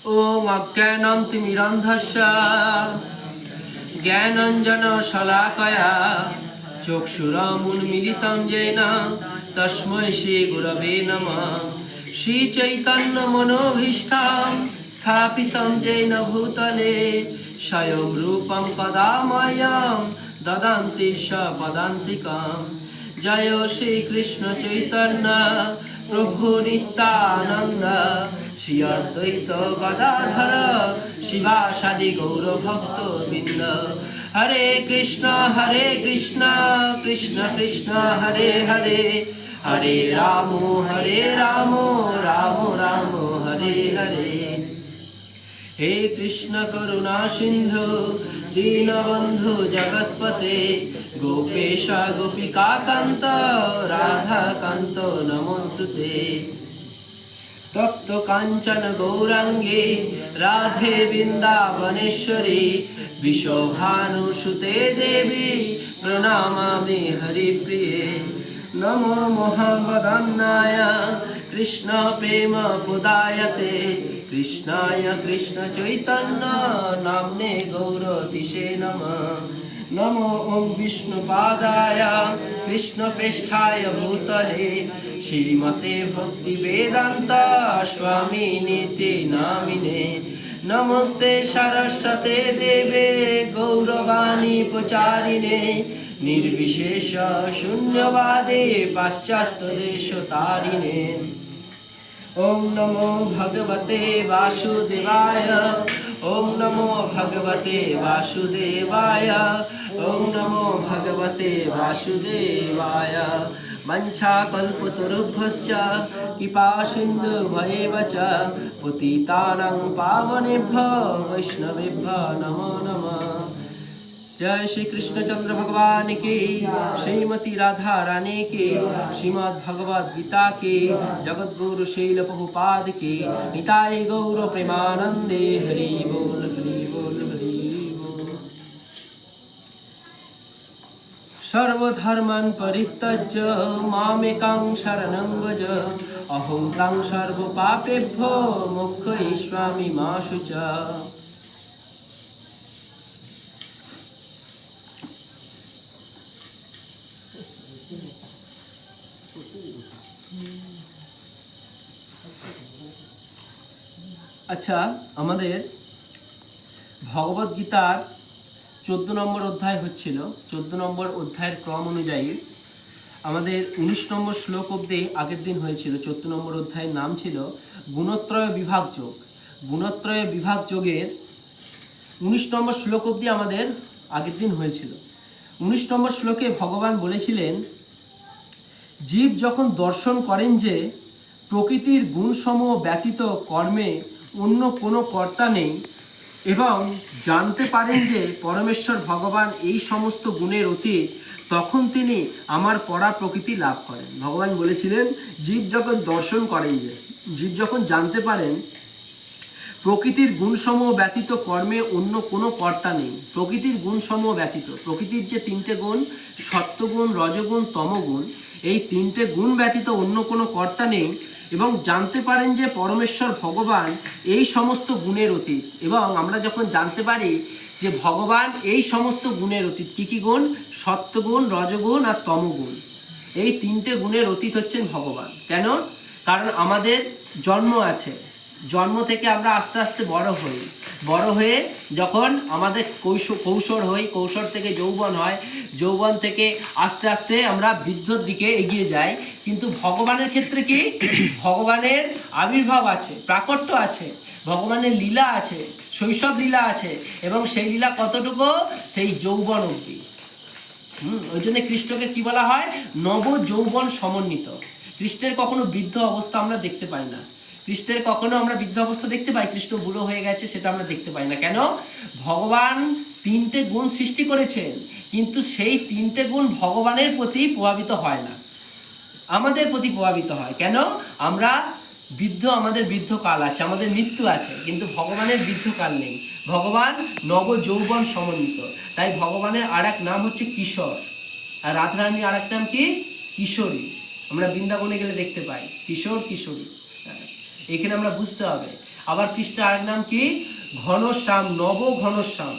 ওম অজ্ঞানতিমিরন্ধস্য জ্ঞানাঞ্জনশলাকয়া চক্ষুরুন্মিলিतं येन তস্मै শ্রীগুরবে নমঃ। শ্রীচৈতন্যমনোভীষ্টাং স্থাপিतं येन ভূতলে স্বয়ং রূপং কদা মह्यं দদন্তি স্বপদান্তিকम्। জয় শ্রীকৃষ্ণ চৈতন্য প্রভু নিত্যানন্দ শ্রী অদ্বৈত গদাধর শিবাসাদি গৌরভক্তবৃন্দ। হরে কৃষ্ণ কৃষ্ণ কৃষ্ণ হরে হরে, হরে রাম রাম রাম হরে হরে। হে কৃষ্ণ করুণা সিন্ধু দীনবন্ধু জগৎপতে গোপেশ গোপিকা কান্ত রাধা কান্ত নমস্তুতে। তপ্ত কাঞ্চন গৌরাঙ্গে রাধে বৃন্দাবনেশ্বরী বিশ্বভানুসুতে দেবী প্রণমামি হরিপ্রিয়ে। নমো মহাবদান্নায় কৃষ্ণ প্রেম প্রদায়তে কৃষ্ণায় কৃষ্ণ চৈতন্য নাম্নে গৌরতিশে নমঃ। নমো ওম বিষ্ণুপাদায় কৃষ্ণপ্রেষ্ঠায় ভূতলে শ্রীমতে ভক্তি বেদান্ত স্বামিনীতি নামিনে। নমস্তে সরস্বতে দেবে গৌরবাণী প্রচারিণে নির্বিশেষ শূন্যবাদে পাশ্চাত্য দেশতারিণে। ওম নমো ভগবতে বাসুদেবায়, ওম নমো ভগবতে বাসুদেবায়, ওম নমো ভগবতে বাসুদেবায়। মঞ্ছাকল্পতরুভ্যশ্চ কৃপা সিন্ধুভ্যেব চ পতিতানাং পাবনেভ্যো বৈষ্ণবেভ্যো নমো নমঃ। जय श्री कृष्ण चंद्र भगवान की, श्रीमती राधा रानी की, श्रीमद् भगवद गीता की, जगत गुरु शील प्रभुपाद की, निताय गौर प्रेमानंदे। हरि बोल हरि बोल हरि बोल। सर्वधर्मान् परित्यज्य मामेकं शरणं व्रज, अहं त्वां सर्वपापेभ्यो मोक्षयिष्यामि मा शुचः। আচ্ছা, আমাদের ভগবদ গীতার 14 নম্বর অধ্যায় হচ্ছিল। 14 নম্বর অধ্যায়ের ক্রম অনুযায়ী আমাদের 19 নম্বর শ্লোক অবধি আগের দিন হয়েছিল। 14 নম্বর অধ্যায়ের নাম ছিল গুণত্রয় বিভাগ যোগ। গুণত্রয় বিভাগ যোগের 19 নম্বর শ্লোক অবধি আমাদের আগের দিন হয়েছিল। 19 নম্বর শ্লোকে ভগবান বলেছিলেন, জীব যখন দর্শন করেন যে প্রকৃতির গুণসমূহ ব্যতীত কর্মে অন্য কোনো কর্তা নেই এবং জানতে পারেন যে পরমেশ্বর ভগবান এই সমস্ত গুণের অতীত, তখন তিনি আমার পরা প্রকৃতি লাভ করেন। ভগবান বলেছিলেন, জীব যখন দর্শন করেন যে, জীব যখন জানতে পারেন প্রকৃতির গুণসমূহ ব্যতীত কর্মে অন্য কোনো কর্তা নেই। প্রকৃতির গুণসমূহ ব্যতীত, প্রকৃতির যে 3টে গুণ, সত্ত্বগুণ, রজগুণ, তমগুণ, এই 3টে গুণ ব্যতীত অন্য কোনো কর্তা নেই এবং জানতে পারেন যে পরমেশ্বর ভগবান এই সমস্ত গুণের অতীত। এবং আমরা যখন জানতে পারি যে ভগবান এই সমস্ত গুণের অতীত, কী কী গুণ? সত্ত্বগুণ, রজগুণ আর তমগুণ। এই 3টে গুণের অতীত হচ্ছেন ভগবান। কেন? কারণ আমাদের জন্ম আছে, জন্ম থেকে আমরা আস্তে আস্তে বড় হই, বড় হয়ে যখন আমাদের কৈশোর হই, কৈশোর থেকে যৌবন হয়, যৌবন থেকে আস্তে আস্তে আমরা বৃদ্ধর দিকে এগিয়ে যাই। কিন্তু ভগবানের ক্ষেত্রে কি? ভগবানের আবির্ভাব আছে, প্রাকট্য আছে, ভগবানের লীলা আছে, শৈশব লীলা আছে এবং সেই লীলা কতটুকু? সেই যৌবন অবধি। ওই জন্য কৃষ্ণকে কি বলা হয়? নব যৌবন সমন্বিত। কৃষ্ণের কখনো বৃদ্ধ অবস্থা আমরা দেখতে পাই না। কৃষ্ণের কখনো আমরা বৃদ্ধ অবস্থা দেখতে পাই? কৃষ্ণ বুড়ো হয়ে গেছে সেটা আমরা দেখতে পাই না। কেন? ভগবান 3টে গুণ সৃষ্টি করেছেন, কিন্তু সেই 3টে গুণ ভগবানের প্রতি প্রভাবিত হয় না, আমাদের প্রতি প্রভাবিত হয়। কেন? আমরা বৃদ্ধ, আমাদের বৃদ্ধকাল আছে, আমাদের মৃত্যু আছে, কিন্তু ভগবানের বৃদ্ধকাল নেই। ভগবান নব যৌবন সমন্বিত। তাই ভগবানের আর এক নাম হচ্ছে কিশোর, আর রাধারানীর আর এক নাম কি? কিশোরী। আমরা বৃন্দাবনে গেলে দেখতে পাই কিশোর কিশোরী। এখানে আমরা বুঝতে হবে। আবার কৃষ্ণের আরেক নাম কি? ঘনশ্যাম, নব ঘনশ্যাম।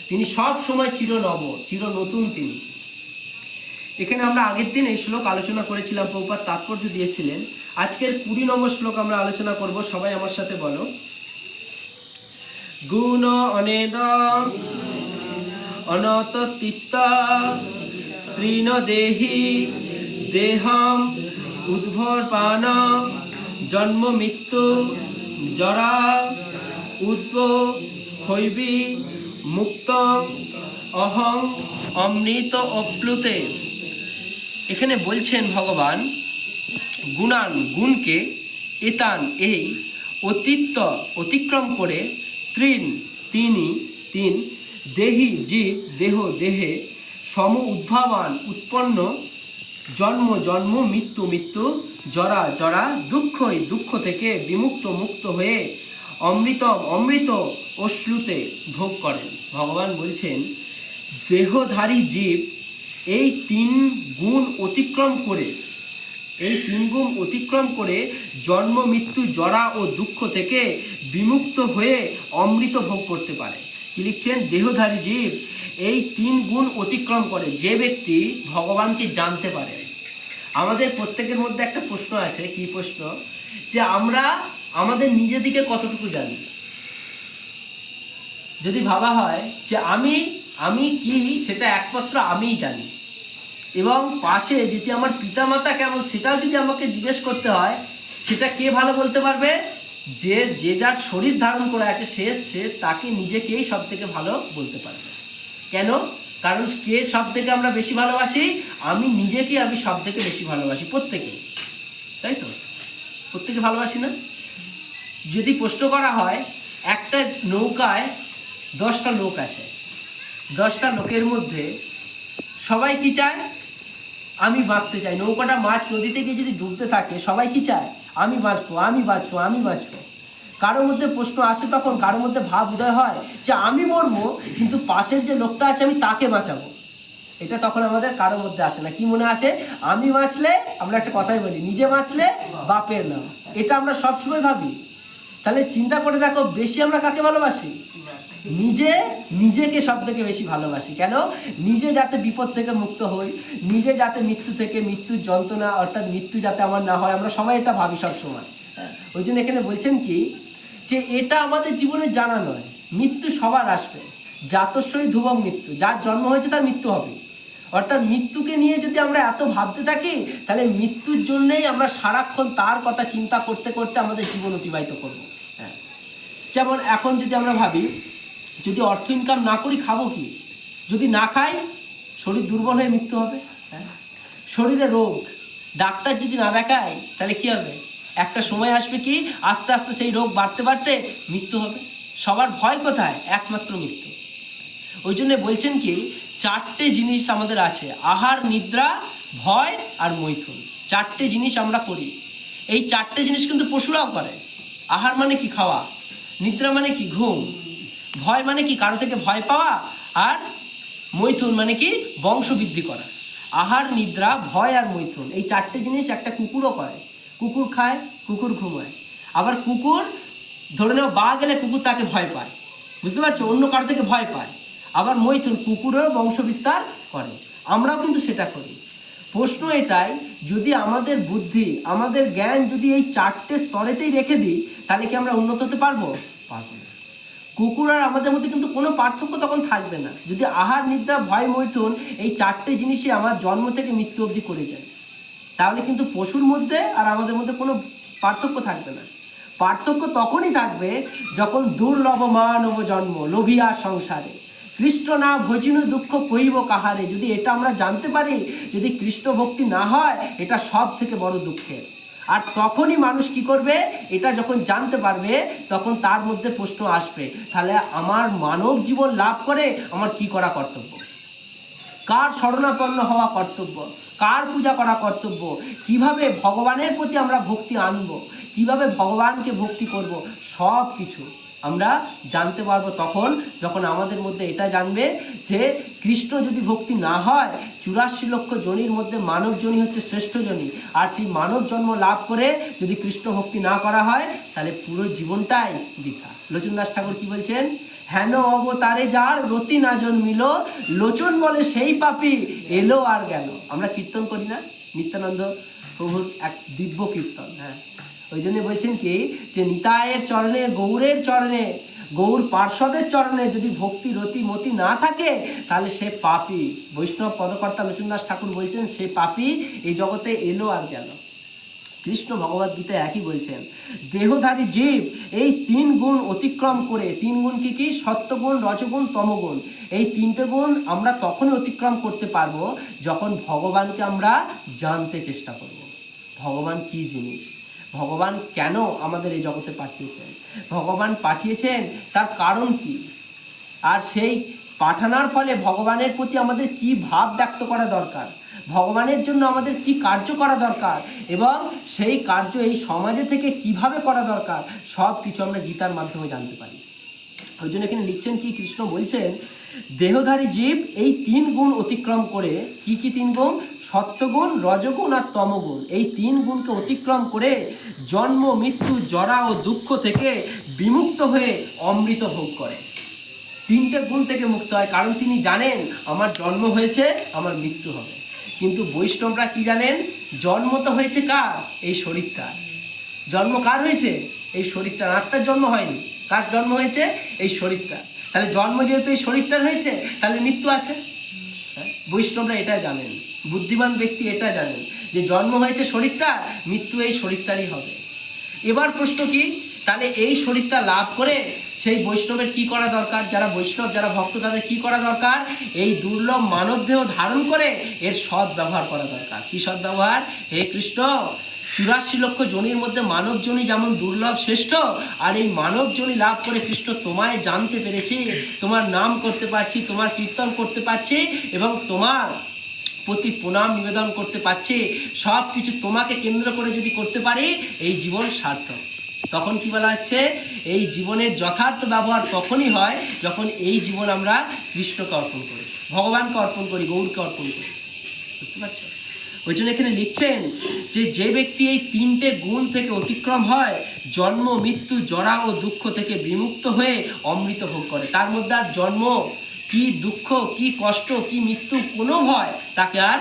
তিনি সব সময় চির নব, চির নতুন তিনি। এখানে আমরা আগের দিন এই শ্লোক আলোচনা করেছিলাম, প্রভুপাদ তাৎপর্য দিয়েছিলেন। আজকের 20 নম্বর শ্লোক আমরা আলোচনা করব। সবাই আমার সাথে বলো। গুণ অনেদ অনততিত্ত স্ত্রীন দেহি দেহম উদ্ভরপান জন্ম মৃত্যু জরা উদ্ভ ক্ষৈবী মুক্ত অহং অমৃত অপ্লুতে। এখানে বলছেন ভগবান গুণান, গুণকে, এতান, এই, অতীত্য, অতিক্রম করে, তিনি, দেহি, জীব, দেহ, দেহে, সম উদ্ভাবান, উৎপন্ন, জন্ম, মৃত্যু, জরা, দুঃখই, দুঃখ থেকে বিমুক্ত, মুক্ত হয়ে, অমৃত অশ্লুতে ভোগ করেন। ভগবান বলছেন দেহধারী জীব এই 3 গুণ অতিক্রম করে জন্ম, মৃত্যু, জরা ও দুঃখ থেকে বিমুক্ত হয়ে অমৃত ভোগ করতে পারে। কি লিখছেন? দেহধারী জীব এই 3 গুণ অতিক্রম করে যে ব্যক্তি ভগবানকে জানতে পারে। আমাদের প্রত্যেকের মধ্যে একটা প্রশ্ন আছে। কি প্রশ্ন? যে আমরা আমাদের নিজেদিকে কতটুকু জানি। যদি ভাবা হয় যে আমি কি, সেটা একমাত্র আমিই জানি, এবং পাশে যদি আমার পিতামাতা কেমন সেটাও যদি আমাকে জিজ্ঞেস করতে হয়, সেটা কে ভালো বলতে পারবে? যে যার শরীর ধারণ করে আছে সে তাকে নিজেকেই সব থেকে ভালো বলতে পারবে। কেন? কারণ কে সব থেকে আমরা বেশি ভালোবাসি? আমি নিজেকে সব থেকে বেশি ভালোবাসি, প্রত্যেকেই, তাই তো? প্রত্যেকে ভালোবাসি না? যদি প্রশ্ন করা হয় একটা নৌকায় 10টা লোক আছে, 10টা লোকের মধ্যে সবাই কি চায়? আমি বাঁচতে চাই। নৌকাটা মাছ নদীতে গিয়ে যদি ডুবতে থাকে, সবাই কি চায়? আমি বাঁচবো। কারোর মধ্যে প্রশ্ন আসে তখন, কারোর মধ্যে ভাব উদয় হয় যে আমি মরবো, কিন্তু পাশের যে লোকটা আছে আমি তাকে বাঁচাবো। এটা তখন আমাদের কারোর মধ্যে আসে না। কি মনে আসে? আমি বাঁচলে, আমরা একটা কথাই বলি, নিজে বাঁচলে বাপের নাম। এটা আমরা সবসময় ভাবি। তাহলে চিন্তা করে দেখো, বেশি আমরা কাকে ভালোবাসি? নিজেকে সব থেকে বেশি ভালোবাসি। কেন? নিজে যাতে বিপদ থেকে মুক্ত হই, নিজে যাতে মৃত্যুর যন্ত্রণা, অর্থাৎ মৃত্যু যাতে আমার না হয়, আমরা সবাই এটা ভাবি সব সময়। ওই জন্য এখানে বলছেন কি, যে এটা আমাদের জীবনে জানা নয়, মৃত্যু সবার আসবে। জাতস্বই ধ্রুবং মৃত্যু, যার জন্ম হয়েছে তার মৃত্যু হবে। অর্থাৎ মৃত্যুকে নিয়ে যদি আমরা এত ভাবতে থাকি, তাহলে মৃত্যুর জন্যেই আমরা সারাক্ষণ তার কথা চিন্তা করতে করতে আমাদের জীবন অতিবাহিত করব। যেমন এখন যদি আমরা ভাবি, যদি অর্থ ইনকাম না করি খাবো কি? যদি না খাই শরীর দুর্বল হয়ে মৃত্যু হবে। শরীরে রোগ, ডাক্তার যদি না দেখায় তাহলে কি হবে? একটা সময় আসবে কি আস্তে আস্তে সেই রোগ বাড়তে বাড়তে মৃত্যু হবে। সবার ভয় কোথায়? একমাত্র মৃত্যু। ওই জন্য বলছেন কি, 4টে জিনিস আমাদের আছে, আহার, নিদ্রা, ভয় আর মৈথুন। 4টে জিনিস আমরা করি। এই 4টে জিনিস কিন্তু পশুরাও করে। আহার মানে কি? খাওয়া। নিদ্রা মানে কি? ঘুম। ভয় মানে কি? কারো থেকে ভয় পাওয়া। আর মৈথুন মানে কি? বংশবৃদ্ধি করা। আহার, নিদ্রা, ভয় আর মৈথুন, এই 4টে জিনিস একটা কুকুরও করে। কুকুর খায়, কুকুর ঘুমায়। আবার কুকুর, ধরে নাও বাঘ এলে কুকুর তাকে ভয় পায়, বুঝতে পারছো? অন্য কারো থেকে ভয় পায়। আবার মৈথুন, কুকুরও বংশ বিস্তার করে। আমরাও কিন্তু সেটা করি। প্রশ্ন এটাই, যদি আমাদের বুদ্ধি, আমাদের জ্ঞান যদি এই 4টে স্তরেতেই রেখে দিই, তাহলে কি আমরা উন্নত হতে পারবো? পারবো না। কুকুর আর আমাদের মধ্যে কিন্তু কোনো পার্থক্য তখন থাকবে না, যদি আহার, নিদ্রা, ভয়, মৈথুন এই 4টে জিনিসই আমার জন্ম থেকে মৃত্যু অবধি করে যায়। তাহলে কিন্তু পশুর মধ্যে আর আমাদের মধ্যে কোনো পার্থক্য থাকবে না। পার্থক্য তখনই থাকবে যখন দুর্লভ মানব জন্ম লোভিয়া সংসারে, কৃষ্ণ না ভজিনু দুঃখ কইব কাহারে। যদি এটা আমরা জানতে পারি, যদি কৃষ্ণ ভক্তি না হয়, এটা সব থেকে বড় দুঃখের। আর তখনই মানুষ কি করবে? এটা যখন জানতে পারবে, তখন তার মধ্যে প্রশ্ন আসবে, তাহলে আমার মানব জীবন লাভ করে আমার কি করা কর্তব্য? কার শরণাপন্ন হওয়া কর্তব্য? কার পূজা করা কর্তব্য? কিভাবে ভগবানের প্রতি আমরা ভক্তি আনব? কিভাবে ভগবানকে ভক্তি করব? সব কিছু আমরা জানতে পারবো তখন যখন আমাদের মধ্যে এটা জানবে যে কৃষ্ণ যদি ভক্তি না হয় 84 লক্ষ জনির মধ্যে মানব জনি হচ্ছে শ্রেষ্ঠ জনি, আর সেই মানব জন্ম লাভ করে যদি কৃষ্ণ ভক্তি না করা হয় তাহলে পুরো জীবনটাই বৃথা। লোচনদাস ঠাকুর কি বলছেন? হেন অবতারে যার রতি না জন্মিল, লোচন বলে সেই পাপী এলো আর গেল। আমরা কীর্তন করি না, নিত্যানন্দ প্রভুর এক দিব্য কীর্তন। হ্যাঁ, ওই জন্য বলছেন কি যে নিতায়ের চরণে, গৌরের চরণে, গৌর পার্শ্বদের চরণে যদি ভক্তি রতি মতি না থাকে তাহলে সে পাপী। বৈষ্ণব পদকর্তা লোচনদাস ঠাকুর বলছেন সে পাপী, এই জগতে এলো আর গেল। কৃষ্ণ ভগবদ গীতায় একই বলছেন, দেহধারী জীব এই 3 গুণ অতিক্রম করে, 3 গুণ কি কি? সত্যগুণ, রজগুণ, তমগুণ। এই 3টে গুণ আমরা তখনই অতিক্রম করতে পারবো যখন ভগবানকে আমরা জানতে চেষ্টা করব। ভগবান কি জিনিস, ভগবান কেন আমাদের এই জগতে পাঠিয়েছেন, ভগবান পাঠিয়েছেন তার কারণ কি, আর সেই পাঠানোর ফলে ভগবানের প্রতি আমাদের কি ভাব ব্যক্ত করা দরকার, ভগবানের জন্য আমাদের কি কার্য করা দরকার, এবং সেই কার্য এই সমাজে থেকে কিভাবে করা দরকার, সব কিছু আমরা গীতার মাধ্যমে জানতে পারি। ওই জন্য এখানে লিখছেন কি, কৃষ্ণ বলছেন দেহধারী জীব এই 3 গুণ অতিক্রম করে, কি কি 3 গুণ? সত্যগুণ, রজগুণ আর তমগুণ। এই 3 গুণকে অতিক্রম করে জন্ম, মৃত্যু, জরা ও দুঃখ থেকে বিমুক্ত হয়ে অমৃত ভোগ করে। 3টে গুণ থেকে মুক্ত হয়, কারণ তিনি জানেন আমার জন্ম হয়েছে, আমার মৃত্যু হবে। কিন্তু বৈষ্ণবরা কি জানেন? জন্ম তো হয়েছে কার? এই শরীরটার। জন্ম কার হয়েছে? এই শরীরটার। আত্মার জন্ম হয়নি। কার জন্ম হয়েছে? এই শরীরটা। তাহলে জন্ম যেহেতু এই শরীরটার হয়েছে, তাহলে মৃত্যু আছে। বৈষ্ণবরা এটা জানেন, বুদ্ধিমান ব্যক্তি এটা জানেন যে জন্ম হয়েছে শরীরটার, মৃত্যু এই শরীরটারই হবে। এবার প্রশ্ন কি, তাহলে এই শরীরটা লাভ করে সেই বৈষ্ণবের কি করা দরকার? যারা বৈষ্ণব, যারা ভক্ত, তাদের কি করা দরকার? এই দুর্লভ মানব দেহ ধারণ করে এর সৎ ব্যবহার করা দরকার। কি সৎ ব্যবহার? হে কৃষ্ণ, 84 লক্ষ জনির মধ্যে মানব জনি যেমন দুর্লভ শ্রেষ্ঠ, আর এই মানব জনি লাভ করে কৃষ্ণ তোমায় জানতে পেরেছি, তোমার নাম করতে পারছি, তোমার কীর্তন করতে পারছি, এবং তোমার প্রতি প্রণাম নিবেদন করতে পারছি। সব কিছু তোমাকে কেন্দ্র করে যদি করতে পারি, এই জীবন সার্থক। তখন কি বলা হচ্ছে? এই জীবনের যথার্থ ব্যবহার তখনই হয় যখন এই জীবন আমরা কৃষ্ণকে অর্পণ করি, ভগবানকে অর্পণ করি, গৌরকে অর্পণ করি। বুঝতে পারছো? ওই জন্য এখানে লিখছেন যে যে ব্যক্তি এই 3টে গুণ থেকে অতিক্রম হয়, জন্ম, মৃত্যু, জরা ও দুঃখ থেকে বিমুক্ত হয়ে অমৃত ভোগ করে। তার মধ্যে আর জন্ম কি, দুঃখ কি, কষ্ট কি, মৃত্যু কোনো ভয় তাকে আর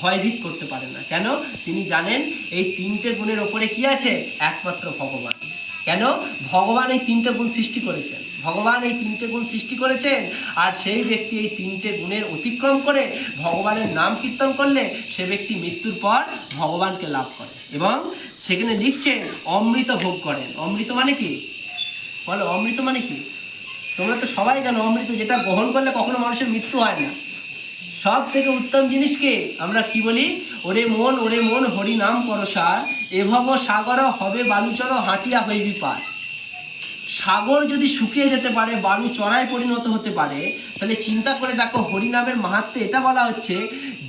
ভয়ভীত করতে পারে না। কেন? তিনি জানেন এই 3টে গুণের ওপরে কি আছে? একমাত্র ভগবান। কেন? ভগবান এই 3টে গুণ সৃষ্টি করেছেন, ভগবান এই 3টে গুণ সৃষ্টি করেছেন, আর সেই ব্যক্তি এই 3টে গুণের অতিক্রম করে ভগবানের নাম কীর্তন করলে সে ব্যক্তি মৃত্যুর পর ভগবানকে লাভ করে, এবং সেখানে লিখছেন অমৃত ভোগ করেন। অমৃত মানে কি? বলো, অমৃত মানে কি? তোমরা তো সবাই জানো অমৃত যেটা গ্রহণ করলে কখনো মানুষের মৃত্যু হয় না। সব থেকে উত্তম জিনিসকে আমরা কি বলি? ওরে মন, ওরে মন, হরি নাম করসার, এভব সাগর হবে বালুচর, হাঁটিয়া হইবি পার। সাগর যদি শুকিয়ে যেতে পারে, বালু চড়ায় পরিণত হতে পারে, তাহলে চিন্তা করে দেখো হরিনামের মাহাত্ম্যে এটা বলা হচ্ছে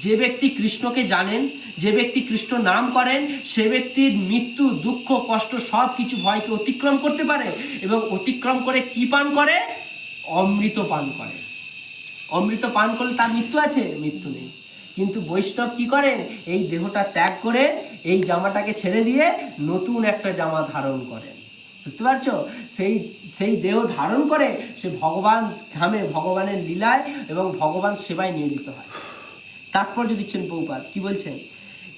যে ব্যক্তি কৃষ্ণকে জানেন, যে ব্যক্তি কৃষ্ণ নাম করেন, সে ব্যক্তির মৃত্যু, দুঃখ, কষ্ট সব কিছু ভয়কে অতিক্রম করতে পারে, এবং অতিক্রম করে কি পান করে? অমৃত পান করে। অমৃত পান করলে তার মৃত্যু আছে? মৃত্যু নেই। কিন্তু বৈষ্ণব কি করেন? এই দেহটা ত্যাগ করে এই জামাটাকে ছেড়ে দিয়ে নতুন একটা জামা ধারণ করেন। বুঝতে পারছো? সেই দেহ ধারণ করে সে ভগবান ধামে, ভগবানের লীলায় এবং ভগবান সেবায় নিয়োজিত হয়। তাৎপর্য দিচ্ছেন প্রভুপাদ, কি বলছেন?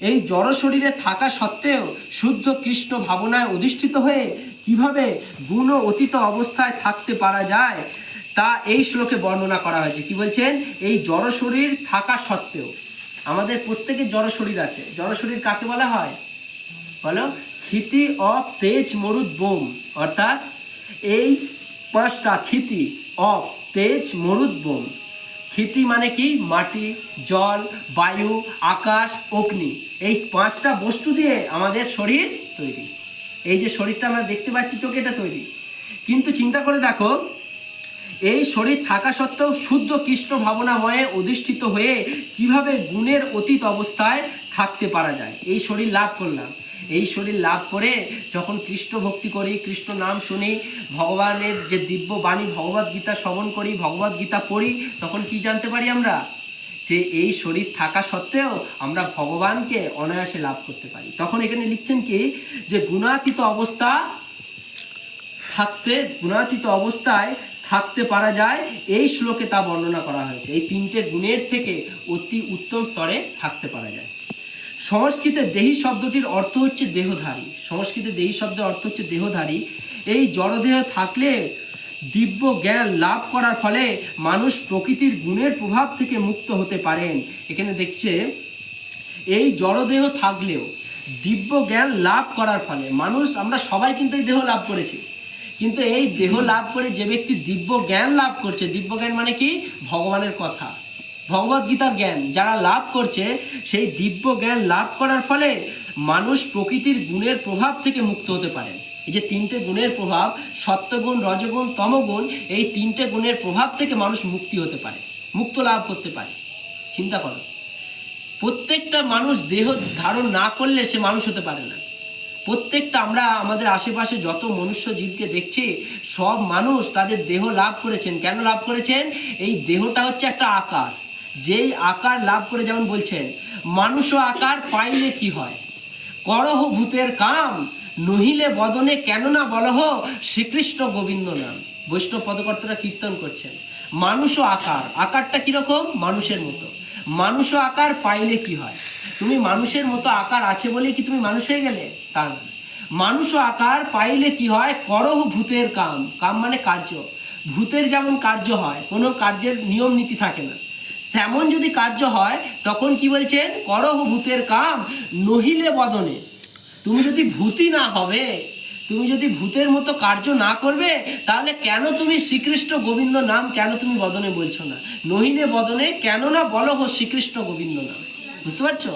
এই জড় শরীরে থাকা সত্ত্বেও শুদ্ধ কৃষ্ণ ভাবনায় অধিষ্ঠিত হয়ে কিভাবে গুণ অতীত অবস্থায় থাকতে পারা যায় তা এই শ্লোকে বর্ণনা করা হয়েছে। কি বলছেন? এই জড় শরীর থাকা সত্ত্বেও, আমাদের প্রত্যেকের জড় শরীর আছে। জড় শরীর কাকে বলা হয়? বলো, ক্ষিতি, অপ, তেজ, মরুদ, বোম। অর্থাৎ এই 5টা ক্ষিতি, অপ, তেজ, মরুদ, বোম। ক্ষিতি মানে কি? মাটি, জল, বায়ু, আকাশ, অগ্নি। এই 5টা বস্তু দিয়ে আমাদের শরীর তৈরি। এই যে শরীরটা আমরা দেখতে পাচ্ছি চোখে, এটা তৈরি। কিন্তু চিন্তা করে দেখো, এই শরীর থাকা সত্ত্বেও শুদ্ধ কৃষ্ণ ভাবনাময়ে অধিষ্ঠিত হয়ে কিভাবে গুণের অতীত অবস্থায় থাকতে পারা যায়। এই শরীর লাভ করলাম, এই শরীর লাভ করে যখন কৃষ্ণ ভক্তি করি, কৃষ্ণ নাম শুনি, ভগবানের যে দিব্য বাণী ভগবদ গীতা শ্রবণ করি, ভগবদ গীতা পড়ি, তখন কি জানতে পারি আমরা, যে এই শরীর থাকা সত্ত্বেও আমরা ভগবানকে অনায়াসে লাভ করতে পারি। তখন এখানে লিখছেন কি, যে গুণাতীত অবস্থায় থাকতে পারা যায়, এই শ্লোকে তা বর্ণনা করা হয়েছে। এই তিনটে গুণের থেকে অতি উত্তম স্তরে থাকতে পারা যায়। সংস্কৃতে দেহী শব্দটির অর্থ হচ্ছে দেহধারী। সংস্কৃতে দেহী শব্দের অর্থ হচ্ছে দেহধারী। এই জড়দেহ থাকলে দিব্য জ্ঞান লাভ করার ফলে মানুষ প্রকৃতির গুণের প্রভাব থেকে মুক্ত হতে পারেন। এখানে দেখছে এই জড়দেহ থাকলেও দিব্য জ্ঞান লাভ করার ফলে মানুষ, আমরা সবাই কিন্তু এই দেহ লাভ করেছি, কিন্তু এই দেহ লাভ করে যে ব্যক্তি দিব্য জ্ঞান লাভ করছে, দিব্য জ্ঞান মানে কি, ভগবানের কথা, ভগবদ গীতার জ্ঞান যারা লাভ করছে, সেই দিব্য জ্ঞান লাভ করার ফলে মানুষ প্রকৃতির গুণের প্রভাব থেকে মুক্ত হতে পারেন। এই যে তিনটে গুণের প্রভাব, সত্যগুণ, রজগুণ, তমগুণ, এই তিনটে গুণের প্রভাব থেকে মানুষ মুক্তি হতে পারে, মুক্ত লাভ করতে পারে। চিন্তা করো, প্রত্যেকটা মানুষ দেহ ধারণ না করলে সে মানুষ হতে পারে না। প্রত্যেকটা, আমরা আমাদের আশেপাশে যত মনুষ্য জীবকে দেখছি, সব মানুষ তাদের দেহ লাভ করেছেন। কেন লাভ করেছেন? এই দেহটা হচ্ছে একটা আকার, যেই আকার লাভ করে, যেমন বলছেন, মানুষ আকার পাইলে কি হয়, করহ ভূতের কাম, নহিলে বদনে কেন না বলহ শ্রীকৃষ্ণ গোবিন্দ নাম। বৈষ্ণব পদকর্তারা কীর্তন করছেন, মানুষ আকার, আকারটা কিরকম, মানুষের মতো। মানুষ আকার পাইলে কি হয়, তুমি মানুষের মতো আকার আছে বলে কি তুমি মানুষ হয়ে গেলে? তা না। মানুষ আকার পাইলে কি হয়, করহ ভূতের কাম, কাম মানে কার্য। ভূতের যেমন কার্য হয়, কোনো কার্যের নিয়ম নীতি থাকে না, তেমন যদি কার্য হয়, তখন কি বলছেন, করহ ভূতের কাম, নহিলে বদনে। তুমি যদি ভূতই না হবে, তুমি যদি ভূতের মতো কার্য না করবে, তাহলে কেন তুমি শ্রীকৃষ্ণ গোবিন্দ নাম কেন তুমি বদনে বলছো না? নহিলে বদনে কেন না বলো হো শ্রীকৃষ্ণ গোবিন্দ নাম। বুঝতে পারছো?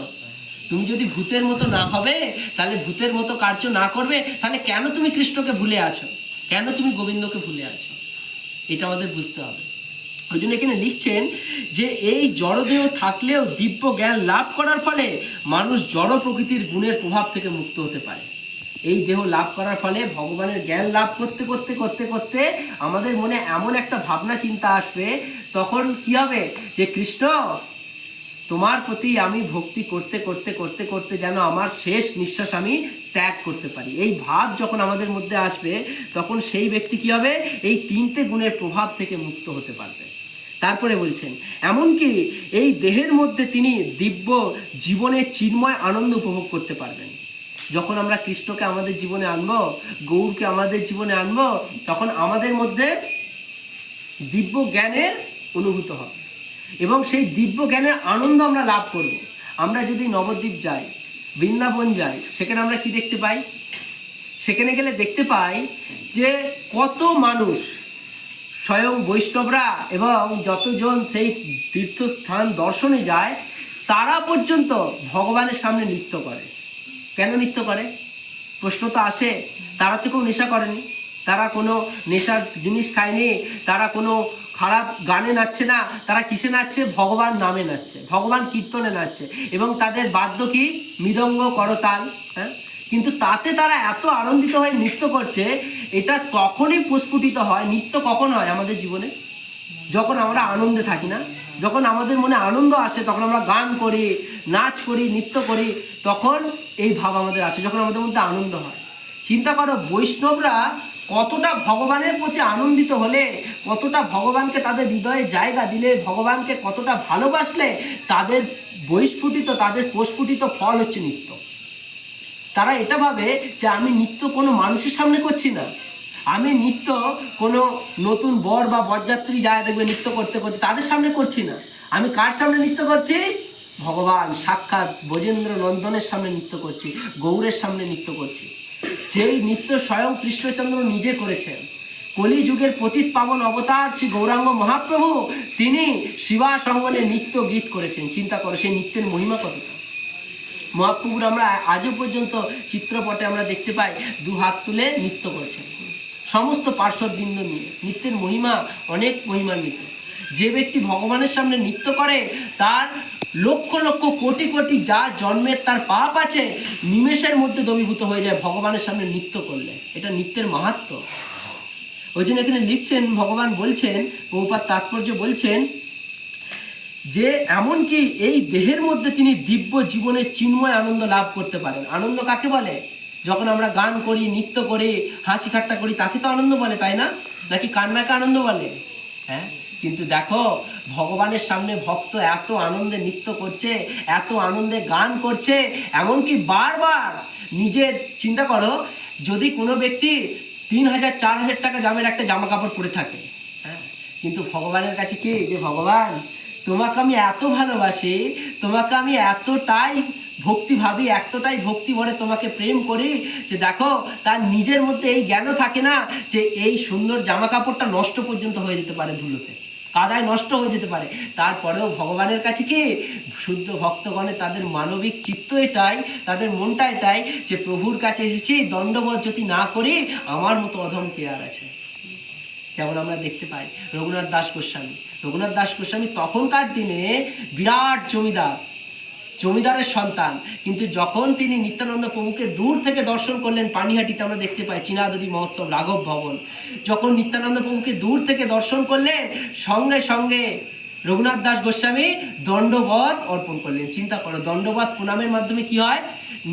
তুমি যদি ভূতের মতো না হবে, তাহলে ভূতের মতো কার্য না করবে, তাহলে কেন তুমি কৃষ্ণকে ভুলে আছো, কেন তুমি গোবিন্দকে ভুলে আছো? এটা আমাদের বুঝতে হবে। ওই জন্য এখানে লিখছেন যে এই জড়দেহ থাকলেও দিব্য জ্ঞান লাভ করার ফলে মানুষ জড় প্রকৃতির গুণের প্রভাব থেকে মুক্ত হতে পারে। এই দেহ লাভ করার ফলে ভগবানের জ্ঞান লাভ করতে করতে করতে করতে আমাদের মনে এমন একটা ভাবনা চিন্তা আসবে, তখন কি হবে, যে কৃষ্ণ তোমার প্রতি আমি ভক্তি করতে করতে করতে করতে যেন আমার শেষ নিঃশ্বাস আমি ত্যাগ করতে পারি। এই ভাব যখন আমাদের মধ্যে আসবে, তখন সেই ব্যক্তি কি হবে, এই তিনটে গুণের প্রভাব থেকে মুক্ত হতে পারবে। তারপরে বলছেন, এমনকি এই দেহের মধ্যে তিনি দিব্য জীবনের চিন্ময় আনন্দ উপভোগ করতে পারবেন। যখন আমরা কৃষ্ণকে আমাদের জীবনে আনবো, গৌরকে আমাদের জীবনে আনবো, তখন আমাদের মধ্যে দিব্য জ্ঞানের অনুভূত হবে এবং সেই দিব্য জ্ঞানের আনন্দ আমরা লাভ করব। আমরা যদি নবদ্বীপ যাই, বৃন্দাবন যাই, সেখানে আমরা কি দেখতে পাই? সেখানে গেলে দেখতে পাই যে কত মানুষ, স্বয়ং বৈষ্ণবরা এবং যতজন সেই তীর্থস্থান দর্শনে যায়, তারা পর্যন্ত ভগবানের সামনে নৃত্য করে। কেন নৃত্য করে? প্রশ্ন তো আসে। তারা তো কেউ নেশা করেনি, তারা কোনো নেশার জিনিস খায়নি, তারা কোনো খারাপ গানে নাচছে না, তারা কিসে নাচছে? ভগবান নামে নাচছে, ভগবান কীর্তনে নাচছে, এবং তাদের বাদ্য কি? মৃদঙ্গ, করতাল। হ্যাঁ, কিন্তু তাতে তারা এত আনন্দিত হয়ে নৃত্য করছে। এটা তখনই প্রস্ফুটিত হয়। নৃত্য কখন হয় আমাদের জীবনে? যখন আমরা আনন্দে থাকি না, যখন আমাদের মনে আনন্দ আসে, তখন আমরা গান করি, নাচ করি, নৃত্য করি, তখন এই ভাব আমাদের আসে, যখন আমাদের মধ্যে আনন্দ হয়। চিন্তা করো, বৈষ্ণবরা কতটা ভগবানের প্রতি আনন্দিত হলে, কতটা ভগবানকে তাদের হৃদয়ে জায়গা দিলে, ভগবানকে কতটা ভালোবাসলে, তাদের বহিস্ফুটিত, তাদের প্রস্ফুটিত ফল হচ্ছে নৃত্য। তারা এটা ভাবে যে আমি নৃত্য কোনো মানুষের সামনে করছি না, আমি নৃত্য কোনো নতুন বর বা বরযাত্রী যায় দেখবে নৃত্য করতে করতে, তাদের সামনে করছি না। আমি কার সামনে নৃত্য করছি? ভগবান সাক্ষাৎ ব্রজেন্দ্র নন্দনের সামনে নৃত্য করছি, গৌরের সামনে নৃত্য করছি। যেই নৃত্য স্বয়ং কৃষ্ণচন্দ্র নিজে করেছেন। কলিযুগের পতিত পাবন অবতার শ্রী গৌরাঙ্গ মহাপ্রভু, তিনি শিবাস অঙ্গনে নৃত্য গীত করেছেন। চিন্তা করো সেই নৃত্যের মহিমা কতটা। মহাপ্রভুর আমরা আজও পর্যন্ত চিত্রপটে আমরা দেখতে পাই দু হাত তুলে নৃত্য করছেন। সমস্ত পার্শ্ববৃন্দ নিয়ে। নৃত্যের মহিমা অনেক মহিমান্বিত। যে ব্যক্তি ভগবানের সামনে নৃত্য করে তার লক্ষ লক্ষ কোটি কোটি যা জন্মের তার পাপ আছে নিমেষের মধ্যে দ্রবীভূত হয়ে যায় ভগবানের সামনে নৃত্য করলে। এটা নৃত্যের মাহাত্ম্য। ওই জন্য এখানে লিখছেন, ভগবান বলছেন, প্রভুপাদ তাৎপর্য বলছেন যে এমনকি এই দেহের মধ্যে তিনি দিব্য জীবনের চিন্ময় আনন্দ লাভ করতে পারেন। আনন্দ কাকে বলে? যখন আমরা গান করি, নৃত্য করি, হাসি ঠাট্টা করি, তাকে তো আনন্দ বলে, তাই না? নাকি কান্নাকে আনন্দ বলে? হ্যাঁ, কিন্তু দেখো ভগবানের সামনে ভক্ত এত আনন্দে নৃত্য করছে, এত আনন্দে গান করছে, এমনকি বারবার নিজের চিন্তা করো, যদি কোনো ব্যক্তি 3,000 4,000 টাকা দামের একটা জামা কাপড় পরে থাকে, হ্যাঁ, কিন্তু ভগবানের কাছে কি যে ভগবান তোমাকে আমি এত ভালোবাসি, তোমাকে আমি এতটাই ভক্তি ভাবি, এতটাই ভক্তি ভরে তোমাকে প্রেম করি যে দেখো তার নিজের মধ্যে এই জ্ঞানও থাকে না যে এই সুন্দর জামা কাপড়টা নষ্ট পর্যন্ত হয়ে যেতে পারে, ধুলোতে কাদায় নষ্ট হয়ে যেতে পারে। তারপরেও ভগবানের কাছে কি শুদ্ধ ভক্তগণে তাদের মানবিক চিত্ত এটাই, তাদের মনটা এটাই যে প্রভুর কাছে এসেছি, দণ্ডবোধ যদি না করি আমার মতো অধম কে আর আছে। যেমন আমরা দেখতে পাই রঘুনাথ দাস গোস্বামী তখনকার দিনে বিরাট জমিদারের সন্তান, কিন্তু যখন তিনি নিত্যানন্দ প্রভুকে দূর থেকে দর্শন করলেন, পানিহাটিতে আমরা দেখতে পাই চীনাদুদি মহোৎসব, রাঘব ভবন, যখন নিত্যানন্দ প্রভুকে দূর থেকে দর্শন করলেন সঙ্গে সঙ্গে রঘুনাথ দাস গোস্বামী দণ্ডবত অর্পণ করলেন। চিন্তা করো, দণ্ডবত প্রণামের মাধ্যমে কি হয়?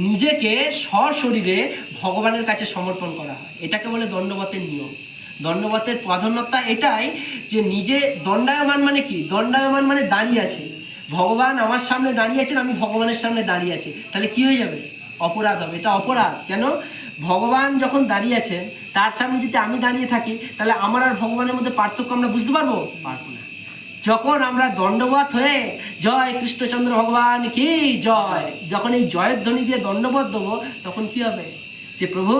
নিজেকে সশরীরে ভগবানের কাছে সমর্পণ করা হয়। এটাকে বলে দণ্ডবতের নিয়ম। দণ্ডবতের প্রাধান্যতা এটাই যে নিজে দণ্ডায়মান মানে কি? দণ্ডায়মান মানে দাঁড়িয়ে আছে, ভগবান আমার সামনে দাঁড়িয়ে আছেন, আমি ভগবানের সামনে দাঁড়িয়ে আছি, তাহলে কি হয়ে যাবে? অপরাধ হবে। এটা অপরাধ। কেন? ভগবান যখন দাঁড়িয়ে আছেন তার সামনে যদি আমি দাঁড়িয়ে থাকি তাহলে আমার আর ভগবানের মধ্যে পার্থক্য আমরা বুঝতে পারবো না। যখন আমরা দণ্ডবত হয়ে জয় কৃষ্ণচন্দ্র ভগবান কি জয়, যখন এই জয়ের ধ্বনি দিয়ে দণ্ডবত দেবো, তখন কি হবে? যে প্রভু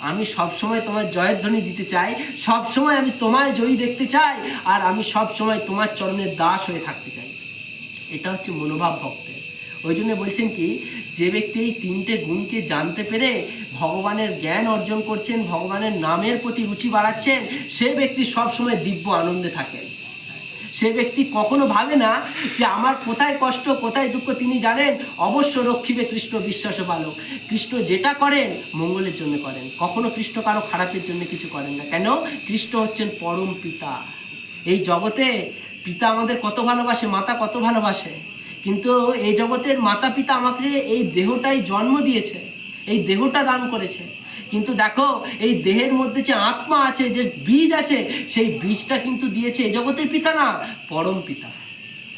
আমি সবসময় তোমার জয়ের ধ্বনি দিতে চাই, সবসময় আমি তোমায় জয়ী দেখতে চাই, আর আমি সবসময় তোমার চরণের দাস হয়ে থাকতে চাই। এটা হচ্ছে মনোভাব ভক্তের। ওই জন্য বলছেন কি, যে ব্যক্তি এই 3টে গুণকে জানতে পেরে ভগবানের জ্ঞান অর্জন করছেন, ভগবানের নামের প্রতি রুচি বাড়াচ্ছেন, সে ব্যক্তি সবসময় দিব্য আনন্দে থাকেন। সে ব্যক্তি কখনো ভাবে না যে আমার কোথায় কষ্ট, কোথায় দুঃখ তিনি জানেন। অবশ্য রক্ষিবে কৃষ্ণ বিশ্বাস বালক। কৃষ্ণ যেটা করেন মঙ্গলের জন্য করেন, কখনো কৃষ্ণ কারো খারাপের জন্য কিছু করেন না। কেন? কৃষ্ণ হচ্ছেন পরম পিতা। এই জগতে পিতা আমাদের কত ভালোবাসে, মাতা কত ভালোবাসে, কিন্তু এই জগতের মাতা পিতা আমাকে এই দেহটাই জন্ম দিয়েছে, এই দেহটা দান করেছে, কিন্তু দেখো এই দেহের মধ্যে যে আত্মা আছে, যে বীজ আছে, সেই বীজটা কিন্তু দিয়েছে এই জগতের পিতা না, পরম পিতা।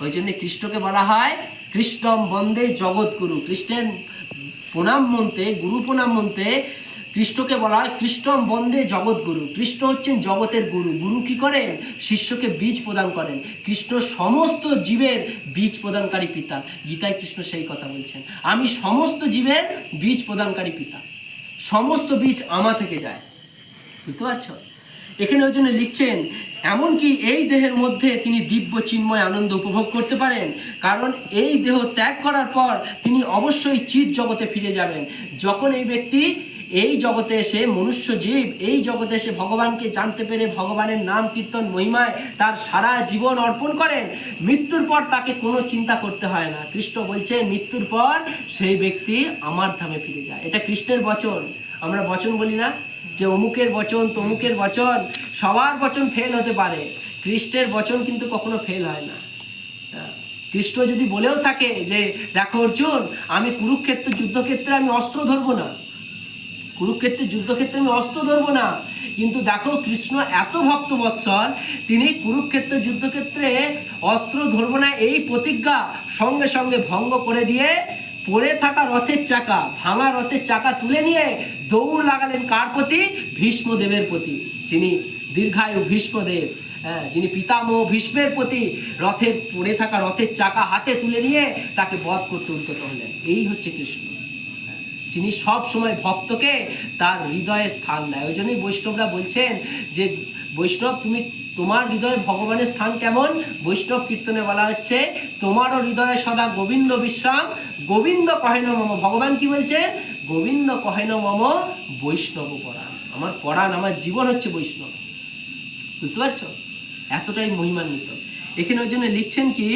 ওই জন্য কৃষ্ণকে বলা হয় কৃষ্ণম বন্দে জগৎগুরু। কৃষ্ণের প্রণাম মন্ত্রে, গুরু প্রণাম মন্ত্রে কৃষ্ণকে বলা হয় কৃষ্ণম বন্দে জগৎগুরু। কৃষ্ণ হচ্ছেন জগতের গুরু। গুরু কি করেন? শিষ্যকে বীজ প্রদান করেন। কৃষ্ণ সমস্ত জীবের বীজ প্রদানকারী পিতা। গীতায় কৃষ্ণ সেই কথা বলছেন, আমি সমস্ত জীবের বীজ প্রদানকারী পিতা, সমস্ত বীজ আমা থেকে যায়। বুঝতে পারছো? এখানে ওই জন্য লিখছেন এমনকি এই দেহের মধ্যে তিনি দিব্য চিন্ময় আনন্দ উপভোগ করতে পারেন, কারণ এই দেহ ত্যাগ করার পর তিনি অবশ্যই চিৎ জগতে ফিরে যাবেন। যখন এই ব্যক্তি এই জগতে এসে, মনুষ্য জীব এই জগতে এসে ভগবানকে জানতে পেরে ভগবানের নাম কীর্তন মহিমায় তার সারা জীবন অর্পণ করেন, মৃত্যুর পর তাকে কোনো চিন্তা করতে হয় না। কৃষ্ণ বলছেন মৃত্যুর পর সেই ব্যক্তি আমার ধামে ফিরে যায়। এটা কৃষ্ণের বচন। আমরা বচন বলি না যে অমুকের বচন, তমুকের বচন, সবার বচন ফেল হতে পারে, কৃষ্ণের বচন কিন্তু কখনো ফেল হয় না। কৃষ্ণ যদি বলেও থাকে যে দেখো অর্জুন, আমি কুরুক্ষেত্র যুদ্ধক্ষেত্রে আমি অস্ত্র ধরবো না, কুরুক্ষেত্রের যুদ্ধক্ষেত্রে আমি অস্ত্র ধরবো না, কিন্তু দেখো কৃষ্ণ এত ভক্ত বৎসল, তিনি কুরুক্ষেত্রের যুদ্ধক্ষেত্রে অস্ত্র ধরবো না এই প্রতিজ্ঞা সঙ্গে সঙ্গে ভঙ্গ করে দিয়ে পড়ে থাকা রথের চাকা, ভাঙা রথের চাকা তুলে নিয়ে দৌড় লাগালেন কার প্রতি? ভীষ্মদেবের প্রতি, যিনি দীর্ঘায়ু ভীষ্মদেব, যিনি পিতামহ ভীষ্মের প্রতি রথের পড়ে থাকা রথের চাকা হাতে তুলে নিয়ে তাকে বধ করতে উদ্যত হলেন। এই হচ্ছে কৃষ্ণ, যিনি সব সময় ভক্তকে তার হৃদয়ে স্থান দেয়। ওই জন্যই বৈষ্ণবরা বলছেন যে বৈষ্ণব তুমি, তোমার হৃদয়ে ভগবানের স্থান কেমন? বৈষ্ণব কীর্তনে বলা হচ্ছে তোমারও হৃদয়ে সদা গোবিন্দ বিশ্রাম, গোবিন্দ কহেন মম। ভগবান কি বলছেন? গোবিন্দ কহেন মম বৈষ্ণব পরাণ। আমার পরাণ, আমার জীবন হচ্ছে বৈষ্ণব। বুঝতে পারছো? এতটাই মহিমান্বিত। এখানে ওই জন্য লিখছেন কি,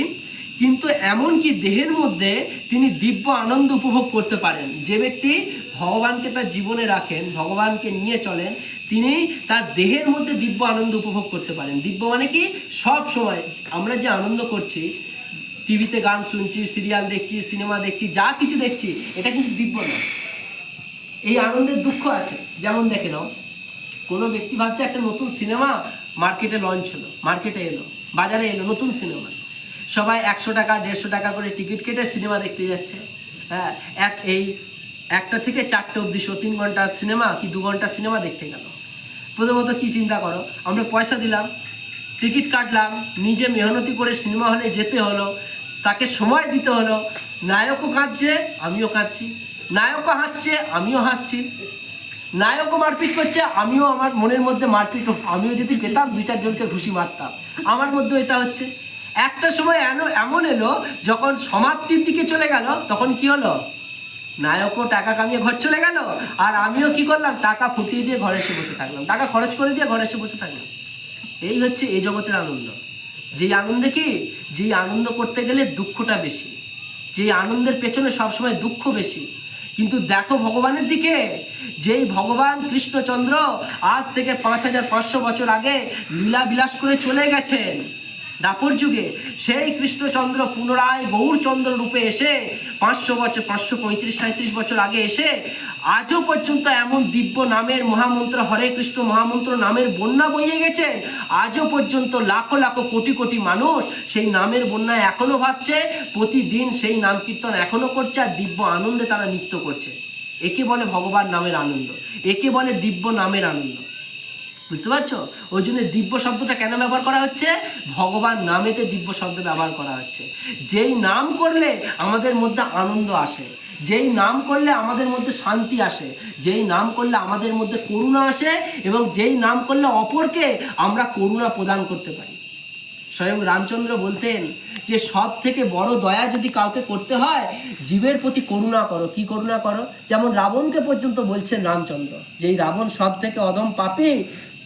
কিন্তু এমন কি দেহের মধ্যে তিনি দিব্য আনন্দ উপভোগ করতে পারেন। যে ব্যক্তি ভগবানকে তার জীবনে রাখেন, ভগবানকে নিয়ে চলেন, তিনি তার দেহের মধ্যে দিব্য আনন্দ উপভোগ করতে পারেন। দিব্য মানে কি, সব সময় আমরা যে আনন্দ করছি, টিভিতে গান শুনছি, সিরিয়াল দেখছি, সিনেমা দেখছি, যা কিছু দেখছি, এটা কিন্তু দিব্য নয়। এই আনন্দের দুঃখ আছে। যেমন দেখে নাও, কোনো ব্যক্তি ভাবছে একটা নতুন সিনেমা মার্কেটে লঞ্চ হলো, মার্কেটে এলো, বাজারে এলো নতুন সিনেমা, সবাই 100 টাকা 150 টাকা করে টিকিট কেটে সিনেমা দেখতে যাচ্ছে। হ্যাঁ, এই 1টা থেকে 4টে অবধি 3 ঘন্টার সিনেমা কি 2 ঘন্টার সিনেমা দেখতে গেল। প্রথমত কি চিন্তা করো, আমরা পয়সা দিলাম, টিকিট কাটলাম, নিজে মেহনতি করে সিনেমা হলে যেতে হলো, তাকে সময় দিতে হলো, নায়কও কাঁদছে আমিও কাঁদছি, নায়কও হাসছে আমিও হাসছি, নায়কও মারপিট করছে আমিও, আমার মনের মধ্যে মারপিট, আমিও যদি পেতাম 2-4 জনকে ঘুষি মারতাম, আমার মধ্যে এটা হচ্ছে। একটা সময় এমন এলো যখন সমাপ্তির দিকে চলে গেল, তখন কি হলো, নায়কও টাকা কামিয়ে ঘর চলে গেল, আর আমিও কি করলাম, টাকা ফুটিয়ে দিয়ে ঘরে এসে বসে থাকলাম, টাকা খরচ করে দিয়ে ঘরে এসে বসে থাকলাম। এই হচ্ছে এই জগতের আনন্দ। যেই আনন্দে কি, যেই আনন্দ করতে গেলে দুঃখটা বেশি, যেই আনন্দের পেছনে সবসময় দুঃখ বেশি। কিন্তু দেখো ভগবানের দিকে, যেই ভগবান কৃষ্ণচন্দ্র আজ থেকে 5500 বছর আগে লীলা বিলাস করে চলে গেছেন দাপর যুগে, সেই কৃষ্ণচন্দ্র পুনরায় গৌরচন্দ্র রূপে এসে 500 বছর, 535-37 বছর আগে এসে আজও পর্যন্ত এমন দিব্য নামের মহামন্ত্র, হরে কৃষ্ণ মহামন্ত্র নামের বন্যা বইয়ে গেছে। আজও পর্যন্ত লাখো লাখো কোটি কোটি মানুষ সেই নামের বন্যায় এখনো ভাসছে, প্রতিদিন সেই নাম কীর্তন এখনো করছে, আর দিব্য আনন্দে তারা নৃত্য করছে। একে বলে ভগবান নামের আনন্দ, একে বলে দিব্য নামের আনন্দ। বুঝতে পারছো? ওই জন্য দিব্য শব্দটা কেন ব্যবহার করা হচ্ছে, ভগবান নামেতে দিব্য শব্দ ব্যবহার করা হচ্ছে। যেই নাম করলে আমাদের মধ্যে আনন্দ আসে, যেই নাম করলে আমাদের মধ্যে শান্তি আসে, যেই নাম করলে আমাদের মধ্যে করুণা আসে, এবং যেই নাম করলে অপরকে আমরা করুণা প্রদান করতে পারি। স্বয়ং রামচন্দ্র বলতেন যে সব থেকে বড় দয়া যদি কাউকে করতে হয়, জীবের প্রতি করুণা করো। কি করুণা করো? যেমন রাবণকে পর্যন্ত বলছেন রামচন্দ্র, যেই রাবণ সব থেকে অধম পাপী,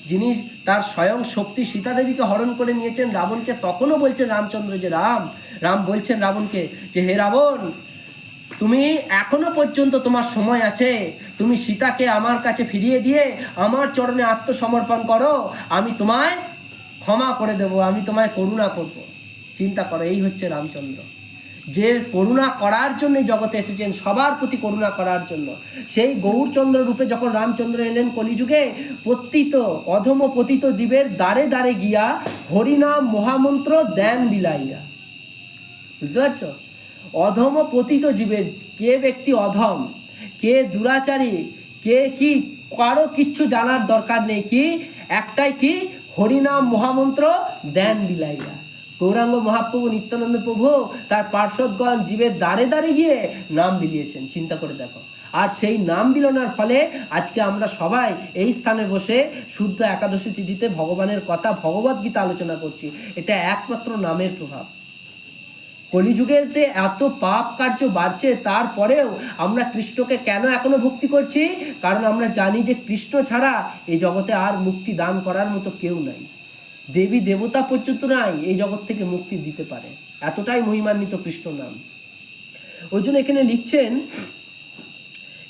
যিনি তার স্বয়ং শক্তি সীতাদেবীকে হরণ করে নিয়েছেন রাবণকে, তখনও বলছেন রামচন্দ্র যে রাম বলছেন রাবণকে যে হে রাবণ, তুমি এখনো পর্যন্ত তোমার সময় আছে, তুমি সীতাকে আমার কাছে ফিরিয়ে দিয়ে আমার চরণে আত্মসমর্পণ করো, আমি তোমায় ক্ষমা করে দেব, আমি তোমায় করুণা করব। চিন্তা করো, এই হচ্ছে রামচন্দ্র, যে করুণা করার জন্য জগতে এসেছেন, সবার প্রতি করুণা করার জন্য। সেই গৌরচন্দ্র রূপে যখন রামচন্দ্র এলেন কলিযুগে, পতিত অধম পতিত জীবের দ্বারে দ্বারে গিয়া হরিনাম মহামন্ত্র দেন বিলাইয়া। বুঝতে পারছো? অধম পতিত জীবের, কে ব্যক্তি অধম, কে দুরাচারী, কে কি, কারো কিচ্ছু জানার দরকার নেই, কি একটাই, কি হরিনাম মহামন্ত্র দেন বিলাইয়া। গৌরাঙ্গ মহাপ্রভু নিত্যানন্দ প্রভু তার পার্শ্বদগণ জীবের দ্বারে দ্বারে গিয়ে নাম বিলিয়েছেন। চিন্তা করে দেখো। আর সেই নাম বিলোনার ফলে আজকে আমরা সবাই এই স্থানে বসে শুদ্ধ একাদশী তিথিতে ভগবানের কথা, ভগবদ গীতা আলোচনা করছি। এটা একমাত্র নামের প্রভাব। কলিযুগেতে এত পাপ কার্য বাড়ছে, তারপরেও আমরা কৃষ্ণকে কেন এখনো ভক্তি করছি? কারণ আমরা জানি যে কৃষ্ণ ছাড়া এই জগতে আর মুক্তি দান করার মতো কেউ নাই, দেবী দেবতা পর্যন্ত নাই এই জগৎ থেকে মুক্তি দিতে পারে, এতটাই মহিমান্বিত কৃষ্ণ নাম। ওই জন্য এখানে লিখছেন,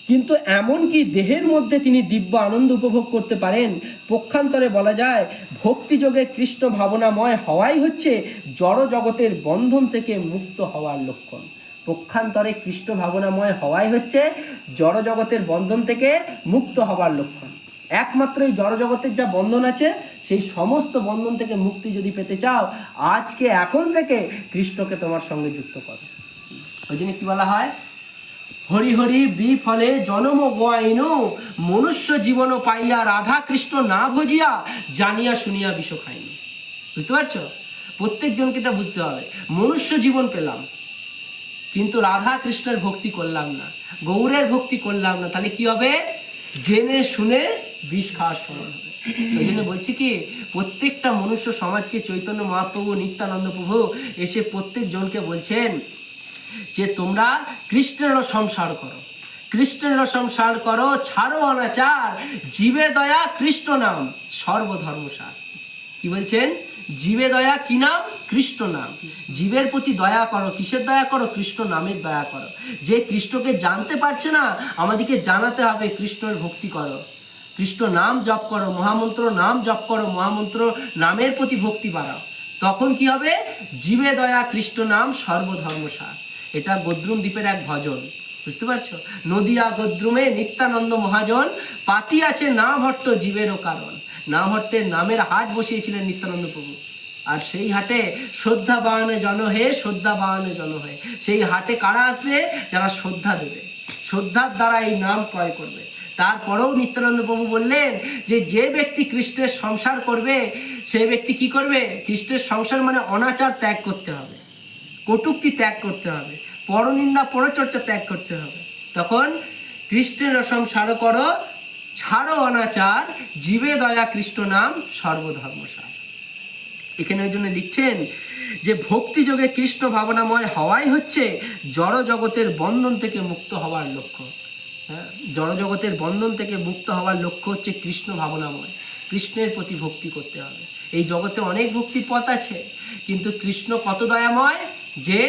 কিন্তু এমন কি দেহের মধ্যে তিনি দিব্য আনন্দ উপভোগ করতে পারেন। পক্ষান্তরে বলা যায় ভক্তিযোগে কৃষ্ণ ভাবনাময় হওয়াই হচ্ছে জড় জগতের বন্ধন থেকে মুক্ত হওয়ার লক্ষণ। পক্ষান্তরে কৃষ্ণ ভাবনাময় হওয়াই হচ্ছে জড় জগতের বন্ধন থেকে মুক্ত হওয়ার লক্ষণ। একমাত্র এই জড় জগতের যা বন্ধন আছে, সেই সমস্ত বন্ধন থেকে মুক্তি যদি পেতে চাও, আজকে এখন থেকে কৃষ্ণকে তোমার সঙ্গে যুক্ত করো। ওই জন্য কি বলা হয়, হরি হরি বিফলে জনম গোয়াইনু, মনুষ্য জীবন পাইয়া রাধা কৃষ্ণ না ভজিয়া, জানিয়া শুনিয়া বিষ খাইনি। বুঝতে পারছো? প্রত্যেকজনকে এটা বুঝতে হবে। মনুষ্য জীবন পেলাম, কিন্তু রাধা কৃষ্ণের ভক্তি করলাম না, গৌরের ভক্তি করলাম না, তাহলে কি হবে? জেনে শুনে বিষ খাওয়ার সমান হবে। ওই জন্য বলছি কি, প্রত্যেকটা মনুষ্য সমাজকে চৈতন্য মহাপ্রভু নিত্যানন্দ প্রভু এসে প্রত্যেক জনকে বলছেন যে তোমরা কৃষ্ণের সংসার করো, কৃষ্ণের সংসার করো, ছাড়ো অনাচার, জীবে দয়া কৃষ্ণ নাম সর্বধর্মসার। কি বলছেন? জীবে দয়া, কি নাম? কৃষ্ণ নাম। জীবের প্রতি দয়া করো। কিসের দয়া করো? কৃষ্ণ নামের দয়া করো। যে কৃষ্ণকে জানতে পারছে না, আমাদেরকে জানাতে হবে কৃষ্ণের ভক্তি করো, কৃষ্ণ নাম জপ করো, মহামন্ত্র নাম জপ করো, মহামন্ত্র নামের প্রতি ভক্তি বাড়াও। তখন কি হবে? জীবে দয়া কৃষ্ণ নাম সর্বধর্মসার। এটা গদ্রুম দ্বীপের এক ভজন, বুঝতে পারছো? নদিয়া গদ্রুমে নিত্যানন্দ মহাজন, পাতি আছে না ভট্ট জীবেরও কারণ। না ভট্টের নামের হাট বসিয়েছিলেন নিত্যানন্দ প্রভু। আর সেই হাটে শ্রদ্ধা বায়নে জন হে, শ্রদ্ধা বায়নে জন হয়ে, সেই হাটে কারা আসবে? যারা শ্রদ্ধা দেবে, শ্রদ্ধার দ্বারা এই নাম ক্রয় করবে। তারপরেও নিত্যানন্দ প্রভু বললেন যে যে ব্যক্তি কৃষ্ণের সংসার করবে, সেই ব্যক্তি কি করবে? কৃষ্ণের সংসার মানে অনাচার ত্যাগ করতে হবে, কটূক্তি ত্যাগ করতে হবে, পরনিন্দা পরচর্চা ত্যাগ করতে হবে। তখন কৃষ্ণের সংসার করো, ছাড়ো অনাচার, জীবে দয়া কৃষ্ণ নাম সর্বধর্মসার। এখানে ওই জন্য লিখছেন যে ভক্তিযোগে কৃষ্ণ ভাবনাময় হওয়াই হচ্ছে জড় জগতের বন্ধন থেকে মুক্ত হওয়ার লক্ষ্য। হ্যাঁ, জড় জগতের বন্ধন থেকে মুক্ত হওয়ার লক্ষ্য হচ্ছে কৃষ্ণ ভাবনাময়, কৃষ্ণের প্রতি ভক্তি করতে হবে। এই জগতে অনেক ভক্তির পথ আছে, কিন্তু কৃষ্ণ কত দয়াময় যে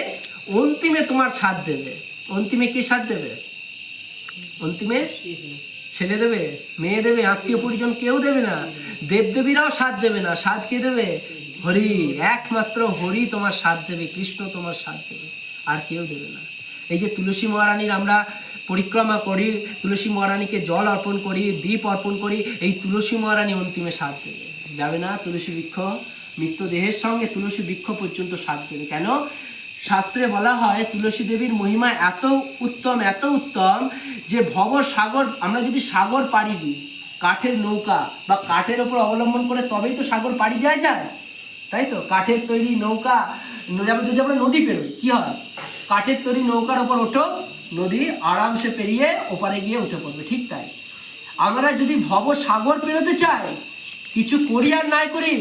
অন্তিমে তোমার সাথ দেবে। অন্তিমে কে সাথ দেবে? অন্তিমে ছেলে দেবে, মেয়ে দেবে, আত্মীয় পরিজন কেউ দেবে না, দেবদেবীরাও সাথ দেবে না। সাথ কে দেবে? হরি, একমাত্র হরি তোমার সাথ দেবে, কৃষ্ণ তোমার সাথ দেবে, আর কেউ দেবে না। এই যে তুলসী মহারানীর আমরা পরিক্রমা করি, তুলসী মহারানীকে জল অর্পণ করি, দীপ অর্পণ করি, এই তুলসী মহারানী অন্তিমে সাথ দেবে, যাবে না? তুলসী বৃক্ষ মৃত্যুদেহের সঙ্গে তুলসী বৃক্ষ পর্যন্ত সাথ দেবে। কেন? শাস্ত্রে বলা হয় তুলসী দেবীর মহিমা এত উত্তম, এত উত্তম যে ভব সাগর, আমরা যদি সাগর পাড়ি দিই কাঠের নৌকা বা কাঠের ওপর অবলম্বন করে, তবেই তো সাগর পাড়ি দেওয়া যায়, তাই তো? কাঠের তৈরি নৌকা, যদি আমরা নদী পেরোই কি হয়? কাঠের তৈরি নৌকার ওপর ওঠো, নদী আরামসে পেরিয়ে ওপারে গিয়ে উঠে পড়বে। ঠিক তাই আমরা যদি ভব সাগর পেরোতে চাই, কিছু করি আর নাই করি,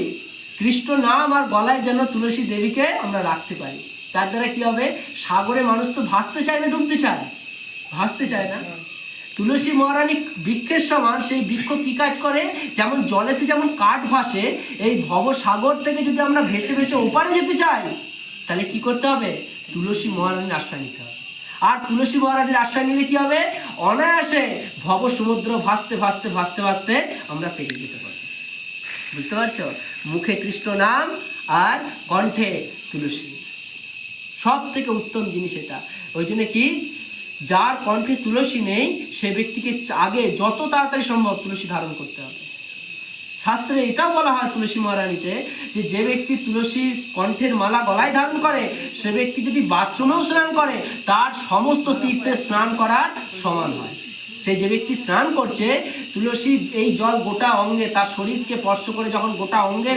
কৃষ্ণ নাম আর গলায় যেন তুলসী দেবীকে আমরা রাখতে পারি, তার দ্বারা কি হবে? সাগরে মানুষ তো ভাসতে চায় না, ডুবতে চায়, ভাসতে চায় না। তুলসী মহারানী বৃক্ষের সমান, সেই বৃক্ষ কি কাজ করে? যেমন জলেতে যেমন কাঠ ভাসে, এই ভব সাগর থেকে যদি আমরা ভেসে ভেসে ওপারে যেতে চাই, তাহলে কি করতে হবে? তুলসী মহারানীর আশ্রয় নিতে হবে। আর তুলসী মহারানীর আশ্রয় নিলে কি হবে? অনায়াসে ভব সমুদ্র ভাসতে ভাসতে ভাসতে ভাসতে আমরা পেরিয়ে যেতে পারবো। বুঝতে পারছো? মুখে কৃষ্ণ নাম আর কণ্ঠে তুলসী, সব থেকে উত্তম জিনিস এটা। ওই জন্য কি, যার কণ্ঠে তুলসী নেই সে ব্যক্তিকে আগে যত তাড়াতাড়ি সম্ভব তুলসী ধারণ করতে হবে। শাস্ত্রে এটাও বলা হয় তুলসী মহারানীতে যে যে ব্যক্তি তুলসীর কণ্ঠের মালা গলায় ধারণ করে, সে ব্যক্তি যদি বাথরুমেও স্নান করে, তার সমস্ত তীর্থে স্নান করার সমান হয়। সে যে ব্যক্তি স্নান করছে, তুলসীর এই জল গোটা অঙ্গে, তার শরীরকে স্পর্শ করে যখন গোটা অঙ্গে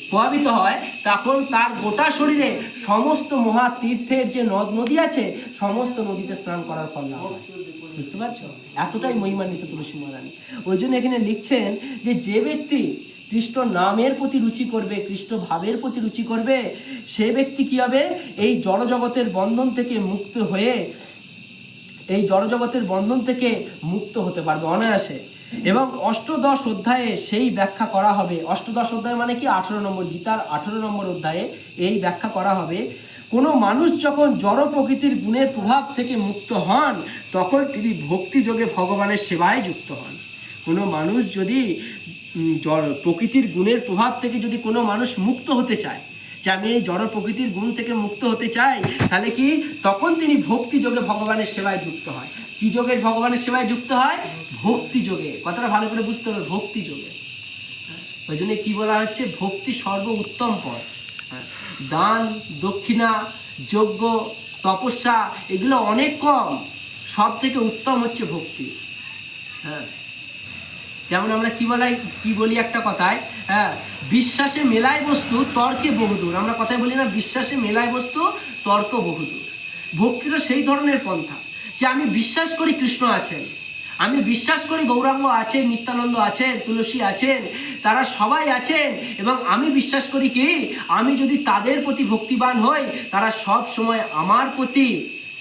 প্রভাবিত হয়, তখন তার গোটা শরীরে সমস্ত মহা তীর্থের যে নদ নদী আছে, সমস্ত নদীতে স্নান করার ফল লাভ হয়। বুঝতে পারছো? এতটাই মহিমান্বিত তুলসী মহারানী। ওই জন্য এখানে লিখছেন যে যে ব্যক্তি কৃষ্ণ নামের প্রতি রুচি করবে, কৃষ্ণ ভাবের প্রতি রুচি করবে, সে ব্যক্তি কি হবে? এই জড়জগতের বন্ধন থেকে মুক্ত হয়ে, এই জড়জগতের বন্ধন থেকে মুক্ত হতে পারবে অনায়াসে। এবং অষ্টদশ অধ্যায়ে সেই ব্যাখ্যা করা হবে। অষ্টদশ অধ্যায় মানে কি? 18 নম্বর গীতার 18 নম্বর অধ্যায়ে এই ব্যাখ্যা করা হবে। কোনো মানুষ যখন জড় প্রকৃতির গুণের প্রভাব থেকে মুক্ত হন, তখন তিনি ভক্তিযোগে ভগবানের সেবায় যুক্ত হন। কোনো মানুষ যদি প্রকৃতির গুণের প্রভাব থেকে যদি কোনো মানুষ মুক্ত হতে চায়, যে আমি এই জড় প্রকৃতির গুণ থেকে মুক্ত হতে চাই, তাহলে কি? তখন তিনি ভক্তি যোগে ভগবানের সেবায় যুক্ত হয়। কি যোগে ভগবানের সেবায় যুক্ত হয়? ভক্তি যোগে। কথাটা ভালো করে বুঝতে হবে, ভক্তি যোগে। ওই জন্য কি বলা হচ্ছে? ভক্তি সর্ব উত্তম পথ। দান, দক্ষিণা, যজ্ঞ, তপস্যা এগুলো অনেক কম, সব থেকে উত্তম হচ্ছে ভক্তি। হ্যাঁ, যেমন আমরা কি বলি একটা কথায়, হ্যাঁ, বিশ্বাসে মেলায় বস্তু তর্কে বহুদূর। আমরা কথায় বলি না, বিশ্বাসে মেলায় বস্তু তর্ক বহুদূর। ভক্তিটা সেই ধরনের পন্থা যে আমি বিশ্বাস করি কৃষ্ণ আছেন, আমি বিশ্বাস করি গৌরাঙ্গ আছেন, নিত্যানন্দ আছেন, তুলসী আছেন, তারা সবাই আছেন, এবং আমি বিশ্বাস করি কি আমি যদি তাদের প্রতি ভক্তিবান হই, তারা সব সময় আমার প্রতি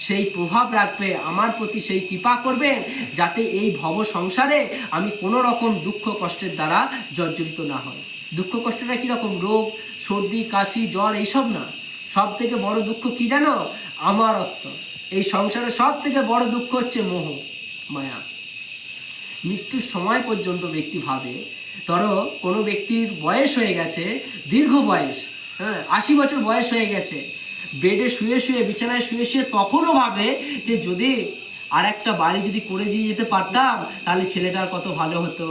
সেই প্রভাব রাখবে, আমার প্রতি সেই কৃপা করবেন, যাতে এই ভব সংসারে আমি কোনো রকম দুঃখ কষ্টের দ্বারা জর্জরিত না হই। দুঃখ কষ্টটা কীরকম? রোগ, সর্দি, কাশি, জ্বর এইসব না। সব থেকে বড় দুঃখ কী জানো? আমারত্ব। এই সংসারে সব থেকে বড় দুঃখ হচ্ছে মোহ, মায়া। মৃত্যুর সময় পর্যন্ত ব্যক্তি ভাবে, ধরো কোনো ব্যক্তির বয়স হয়ে গেছে, দীর্ঘ বয়স, 80 বছর বয়স হয়ে গেছে, বেডে শুয়ে শুয়ে, বিছানায় শুয়ে শুয়ে তখনও ভাবে যে যদি আর একটা বাড়ি যদি করে দিয়ে যেতে পারতাম তাহলে ছেলেটার কত ভালো হতো,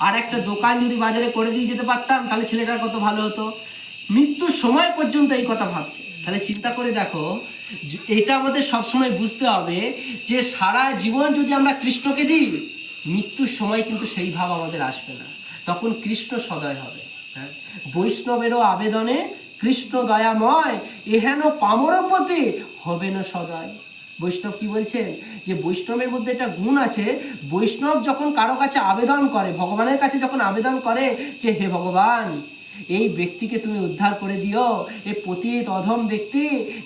আর একটা দোকান যদি বাজারে করে দিয়ে যেতে পারতাম তাহলে ছেলেটার কত ভালো হতো। মৃত্যুর সময় পর্যন্ত এই কথা ভাবছে। তাহলে চিন্তা করে দেখো, এটা আমাদের সবসময় বুঝতে হবে যে সারা জীবন যদি আমরা কৃষ্ণকে দিই, মৃত্যুর সময় কিন্তু সেই ভাব আমাদের আসবে না, তখন কৃষ্ণ সদয় হবে। বৈষ্ণবেরও আবেদনে কৃষ্ণ দয়াময়, এহেন পামরপতি হবে না সদয়। বৈষ্ণব কি বলছেন? যে বৈষ্ণবের মধ্যে একটা গুণ আছে, বৈষ্ণব যখন কারো কাছে আবেদন করে, ভগবানের কাছে যখন আবেদন করে যে হে ভগবান, এই ব্যক্তিকে তুমি উদ্ধার করে দিও, এই পতিত অধম ব্যক্তি,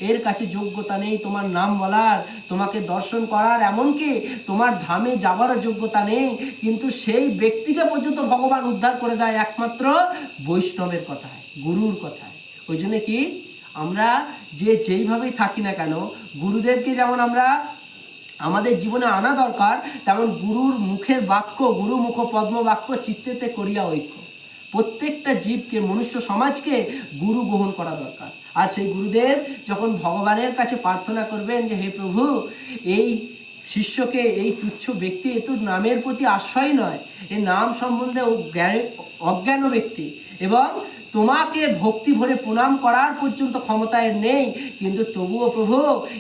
এর কাছে যোগ্যতা নেই তোমার নাম বলার, তোমাকে দর্শন করার, এমনকি তোমার ধামে যাবারও যোগ্যতা নেই, কিন্তু সেই ব্যক্তিকে পর্যন্ত ভগবান উদ্ধার করে দেয় একমাত্র বৈষ্ণবের কথায়, গুরুর কথায়। ওই জন্য কি আমরা যেইভাবেই থাকি না কেন, গুরুদেবকে যেমন আমরা আমাদের জীবনে আনা দরকার, তেমন গুরুর মুখের বাক্য, গুরু মুখ পদ্ম বাক্য চিত্তেতে করিয়া ঐক্য। প্রত্যেকটা জীবকে, মনুষ্য সমাজকে গুরু গ্রহণ করা দরকার। আর সেই গুরুদেব যখন ভগবানের কাছে প্রার্থনা করবেন যে হে প্রভু, এই শিষ্যকে, এই তুচ্ছ ব্যক্তি, এ তো নামের প্রতি আশ্রয় নয়, এই নাম সম্বন্ধে অজ্ঞান ব্যক্তি, এবং তোমাকে ভক্তি ভরে প্রণাম করার পর্যন্ত ক্ষমতা এর নেই, কিন্তু তবুও প্রভু,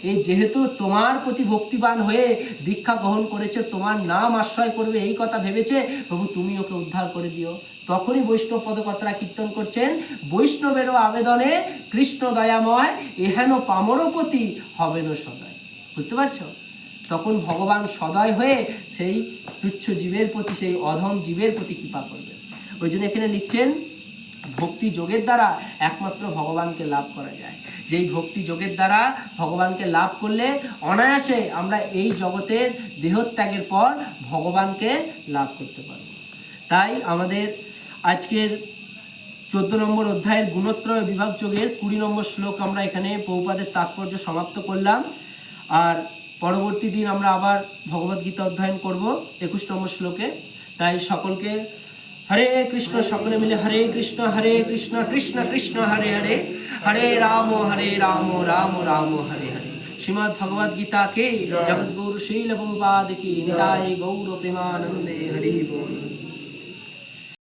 এই যেহেতু তোমার প্রতি ভক্তিবান হয়ে দীক্ষা গ্রহণ করেছে, তোমার নাম আশ্রয় করবে এই কথা ভেবেছে, প্রভু তুমি ওকে উদ্ধার করে দিও। তখনই বৈষ্ণব পদকর্তারা কীর্তন করছেন, বৈষ্ণবেরও আবেদনে কৃষ্ণ দয়াময়, এহেন পামরপতি হবেন সদয়। বুঝতে পারছো? তখন ভগবান সদয় হয়ে সেই তুচ্ছ জীবের প্রতি, সেই অধম জীবের প্রতি কৃপা করবেন। ওই জন্য এখানে লিখছেন, ভক্তি যোগের দ্বারা একমাত্র ভগবানকে লাভ করা যায়। যেই ভক্তি যোগের দ্বারা ভগবানকে লাভ করলে অনায়াসে আমরা এই জগতের দেহত্যাগের পর ভগবানকে লাভ করতে পারব। তাই আমাদের আজকের 14 নম্বর অধ্যায়ের গুণত্রয় বিভাগ যোগের 20 নম্বর শ্লোক আমরা এখানে প্রভুপাদের তাৎপর্য সমাপ্ত করলাম। আর পরবর্তী দিন আমরা আবার ভগবদ্গীতা অধ্যয়ন করব 21 নম্বর শ্লোকে। তাই সকলকে হরে কৃষ্ণ, সকলে মিলে হরে কৃষ্ণ কৃষ্ণ কৃষ্ণ হরে হরে, হরে রাম রাম রাম হরে হরে। শ্রীমদ্ ভগবদ গীতা के जगद्गुरु श्रील प्रभुपाद की निताय गौर प्रेमानंदे हरि बोल।